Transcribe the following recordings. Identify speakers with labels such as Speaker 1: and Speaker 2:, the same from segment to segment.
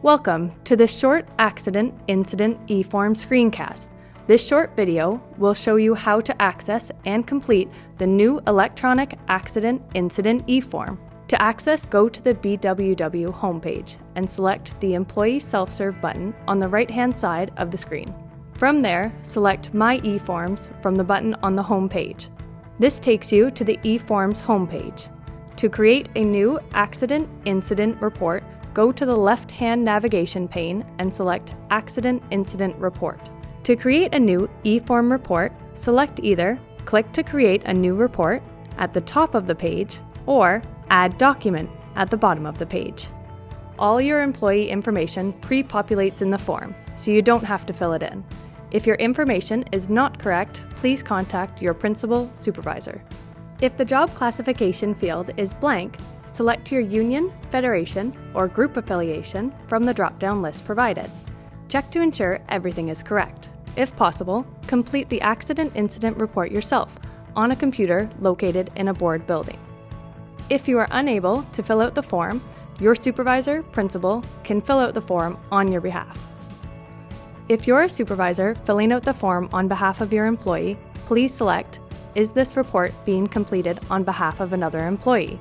Speaker 1: Welcome to this short Accident Incident eFORM screencast. This short video will show you how to access and complete the new electronic Accident Incident eFORM. To access, go to the BWW homepage and select the Employee Self-Serve button on the right-hand side of the screen. From there, select My eFORMs from the button on the home page. This takes you to the eFORMs homepage. To create a new Accident Incident report, go to the left-hand navigation pane and select Accident Incident Report. To create a new eFORM report, select either Click to create a new report at the top of the page or Add Document at the bottom of the page. All your employee information pre-populates in the form, so you don't have to fill it in. If your information is not correct, please contact your principal supervisor. If the job classification field is blank, select your union, federation, or group affiliation from the drop-down list provided. Check to ensure everything is correct. If possible, complete the Accident Incident report yourself on a computer located in a board building. If you are unable to fill out the form, your supervisor, principal, can fill out the form on your behalf. If you're a supervisor filling out the form on behalf of your employee, please select, Is this report being completed on behalf of another employee?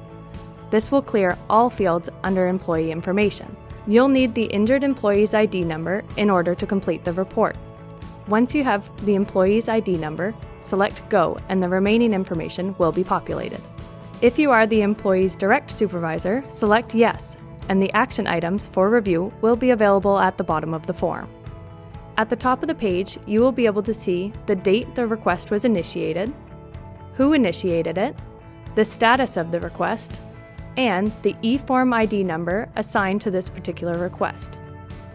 Speaker 1: This will clear all fields under employee information. You'll need the injured employee's ID number in order to complete the report. Once you have the employee's ID number, select Go and the remaining information will be populated. If you are the employee's direct supervisor, select Yes, and the action items for review will be available at the bottom of the form. At the top of the page, you will be able to see the date the request was initiated, who initiated it, the status of the request, and the eFORM ID number assigned to this particular request.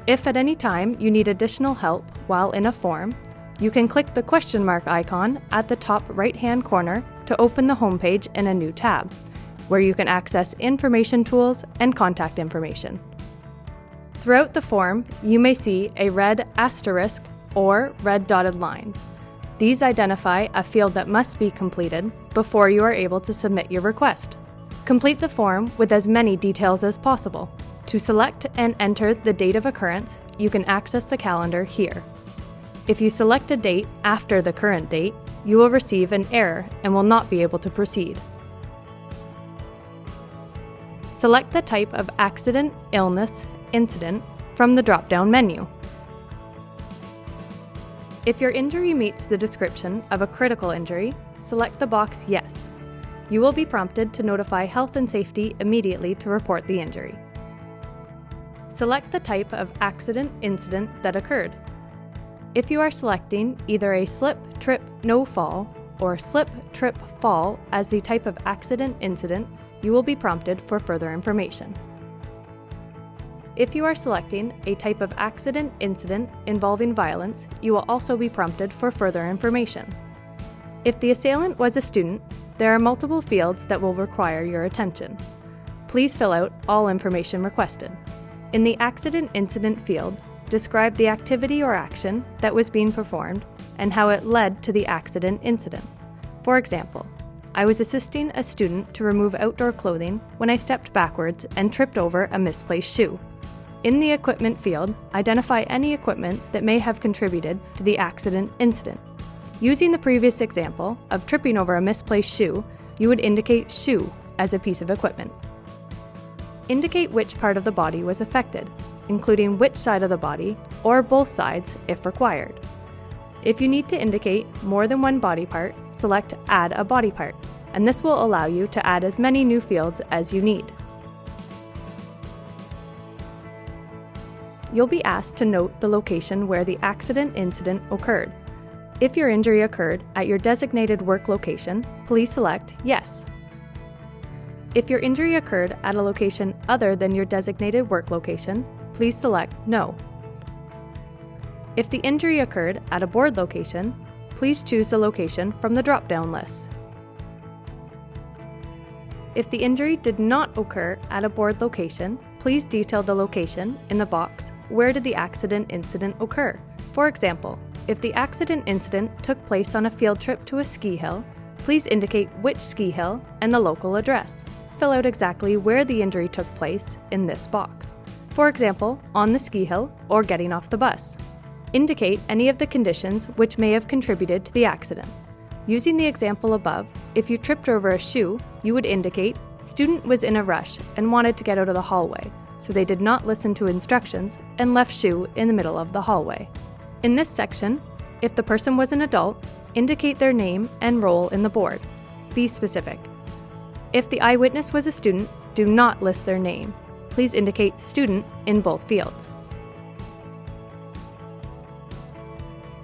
Speaker 1: If at any time you need additional help while in a form, you can click the question mark icon at the top right-hand corner to open the homepage in a new tab, where you can access information tools and contact information. Throughout the form, you may see a red asterisk or red dotted lines. These identify a field that must be completed before you are able to submit your request. Complete the form with as many details as possible. To select and enter the date of occurrence, you can access the calendar here. If you select a date after the current date, you will receive an error and will not be able to proceed. Select the type of accident, illness, incident from the drop-down menu. If your injury meets the description of a critical injury, select the box Yes. You will be prompted to notify Health and Safety immediately to report the injury. Select the type of accident incident that occurred. If you are selecting either a slip, trip, no fall, or slip, trip, fall as the type of accident incident, you will be prompted for further information. If you are selecting a type of accident incident involving violence, you will also be prompted for further information. If the assailant was a student, there are multiple fields that will require your attention. Please fill out all information requested. In the Accident Incident field, describe the activity or action that was being performed and how it led to the accident incident. For example, I was assisting a student to remove outdoor clothing when I stepped backwards and tripped over a misplaced shoe. In the Equipment field, identify any equipment that may have contributed to the accident incident. Using the previous example of tripping over a misplaced shoe, you would indicate shoe as a piece of equipment. Indicate which part of the body was affected, including which side of the body, or both sides if required. If you need to indicate more than one body part, select Add a body part, and this will allow you to add as many new fields as you need. You'll be asked to note the location where the accident incident occurred. If your injury occurred at your designated work location, please select Yes. If your injury occurred at a location other than your designated work location, please select No. If the injury occurred at a board location, please choose the location from the drop-down list. If the injury did not occur at a board location, please detail the location in the box Where did the accident incident occur? For example, if the accident incident took place on a field trip to a ski hill, please indicate which ski hill and the local address. Fill out exactly where the injury took place in this box. for example, on the ski hill or getting off the bus. Indicate any of the conditions which may have contributed to the accident. Using the example above, if you tripped over a shoe, you would indicate student was in a rush and wanted to get out of the hallway, so they did not listen to instructions and left shoe in the middle of the hallway. In this section, if the person was an adult, indicate their name and role in the board. Be specific. If the eyewitness was a student, do not list their name. Please indicate student in both fields.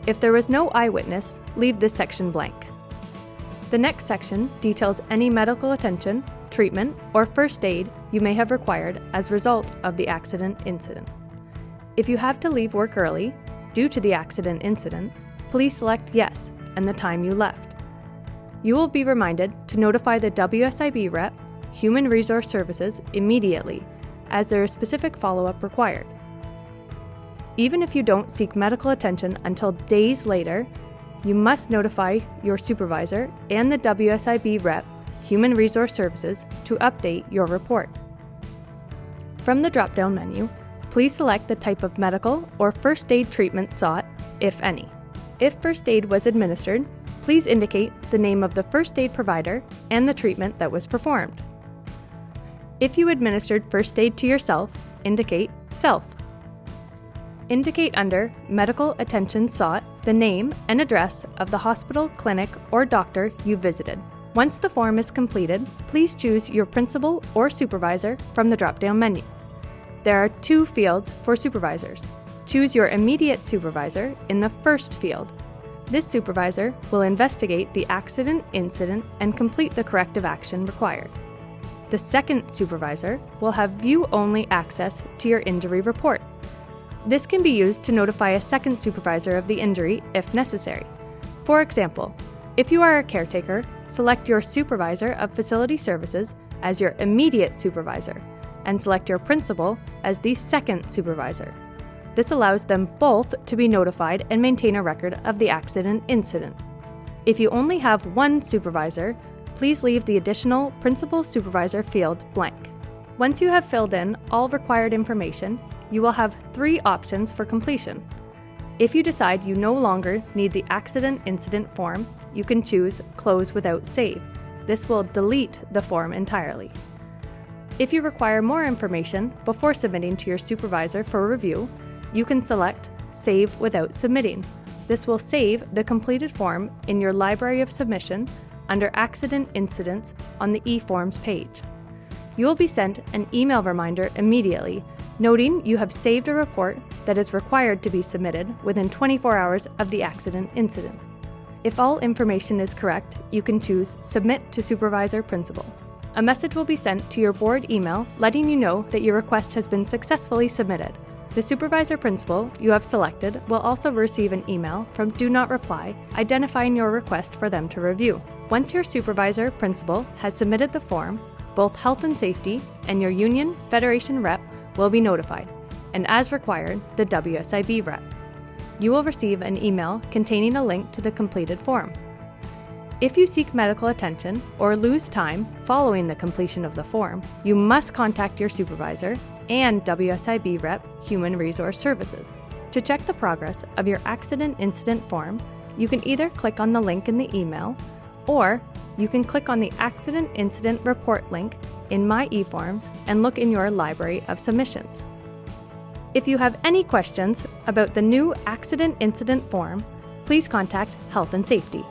Speaker 1: If there was no eyewitness, leave this section blank. The next section details any medical attention, treatment, or first aid you may have required as a result of the accident incident. If you have to leave work early due to the accident incident, please select yes and the time you left. You will be reminded to notify the WSIB rep, Human Resource Services, immediately, as there is specific follow-up required. Even if you don't seek medical attention until days later, you must notify your supervisor and the WSIB rep, Human Resource Services, to update your report. From the drop-down menu, please select the type of medical or first aid treatment sought, if any. If first aid was administered, please indicate the name of the first aid provider and the treatment that was performed. If you administered first aid to yourself, indicate self. Indicate under Medical Attention Sought the name and address of the hospital, clinic, or doctor you visited. Once the form is completed, please choose your principal or supervisor from the drop-down menu. There are 2 fields for supervisors. Choose your immediate supervisor in the first field. This supervisor will investigate the accident incident and complete the corrective action required. The second supervisor will have view-only access to your injury report. This can be used to notify a second supervisor of the injury if necessary. For example, if you are a caretaker, select your supervisor of facility services as your immediate supervisor and select your principal as the second supervisor. This allows them both to be notified and maintain a record of the accident incident. If you only have one supervisor, please leave the additional principal supervisor field blank. Once you have filled in all required information, you will have 3 options for completion. If you decide you no longer need the accident incident form, you can choose Close Without Save. This will delete the form entirely. If you require more information before submitting to your supervisor for review, you can select Save Without Submitting. This will save the completed form in your library of submission under Accident Incidents on the eFORMs page. You will be sent an email reminder immediately noting you have saved a report that is required to be submitted within 24 hours of the accident incident. If all information is correct, you can choose Submit to Supervisor Principal. A message will be sent to your board email letting you know that your request has been successfully submitted. The supervisor principal you have selected will also receive an email from Do Not Reply identifying your request for them to review. Once your supervisor principal has submitted the form, both Health and Safety and your union federation rep will be notified, and as required, the WSIB rep. You will receive an email containing a link to the completed form. If you seek medical attention or lose time following the completion of the form, you must contact your supervisor and WSIB rep Human Resource Services. To check the progress of your accident incident form, you can either click on the link in the email, or you can click on the Accident Incident Report link in My eFORMs and look in your library of submissions. If you have any questions about the new Accident Incident form, please contact Health and Safety.